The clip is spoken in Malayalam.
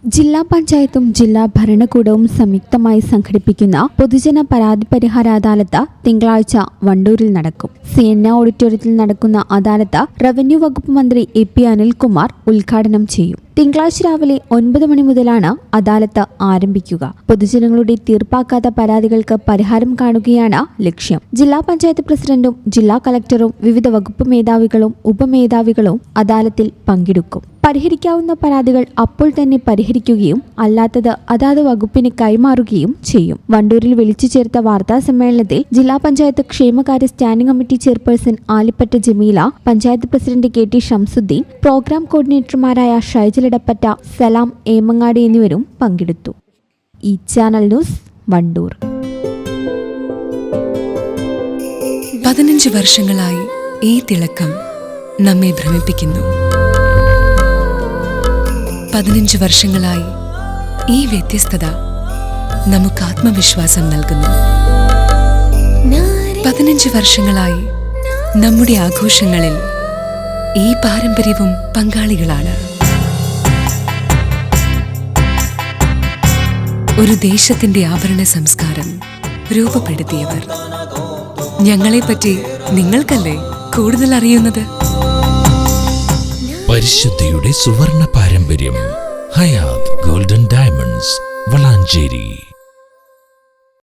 ജില്ലാ പഞ്ചായത്തും ജില്ലാ ഭരണകൂടവും സംയുക്തമായി സംഘടിപ്പിക്കുന്ന പൊതുജന പരാതി പരിഹാര അദാലത്ത് തിങ്കളാഴ്ച വണ്ടൂരിൽ നടക്കും. സിഎൻഎ ഓഡിറ്റോറിയത്തിൽ നടക്കുന്ന അദാലത്ത് റവന്യൂ വകുപ്പ് മന്ത്രി AP അനിൽകുമാർ ഉദ്ഘാടനം ചെയ്യും. തിങ്കളാഴ്ച രാവിലെ 9 മണി മുതലാണ് അദാലത്ത് ആരംഭിക്കുക. പൊതുജനങ്ങളുടെ തീർപ്പാക്കാത്ത പരാതികൾക്ക് പരിഹാരം കാണുകയാണ് ലക്ഷ്യം. ജില്ലാ പഞ്ചായത്ത് പ്രസിഡന്റും ജില്ലാ കളക്ടറും വിവിധ വകുപ്പ് മേധാവികളും ഉപമേധാവികളും അദാലത്തിൽ പങ്കെടുക്കും. പരിഹരിക്കാവുന്ന പരാതികൾ അപ്പോൾ തന്നെ പരിഹരിക്കുകയും അല്ലാത്തത് അതാത് വകുപ്പിന് കൈമാറുകയും ചെയ്യും. വണ്ടൂരിൽ വിളിച്ചു ചേർത്ത വാർത്താ സമ്മേളനത്തിൽ ജില്ലാ പഞ്ചായത്ത് ക്ഷേമകാര്യ standing committee chairperson Alipatta Jameela, panchayat president KT Shamsuddeen, programme കോർഡിനേറ്റർമാരായ ഷൈജലിടപ്പറ്റ, സലാം ഏമങ്ങാടി എന്നിവരും പങ്കെടുത്തു. ഈ ചാനൽ ന്യൂസ്, വണ്ടൂർ. 15 വർഷങ്ങളായി ഈ തിളക്കം നമ്മെ ഭ്രമിപ്പിക്കുന്നു. 15 വർഷങ്ങളായി ഈ വ്യത്യസ്തത നമുക്ക് ആത്മവിശ്വാസം നൽകുന്നു. 15 വർഷങ്ങളായി നമ്മുടെ ആഘോഷങ്ങളിൽ ഈ പാരമ്പര്യവും പങ്കാളികളാണ്. ഒരു ദേശത്തിന്റെ ആഭരണ സംസ്കാരം രൂപപ്പെടുത്തിയവർ. ഞങ്ങളെപ്പറ്റി നിങ്ങൾക്കല്ലേ കൂടുതൽ അറിയുന്നത്? പരിശുദ്ധിയുടെ സുവർണ പാരമ്പര്യം. Hayath golden diamonds, Valanchery.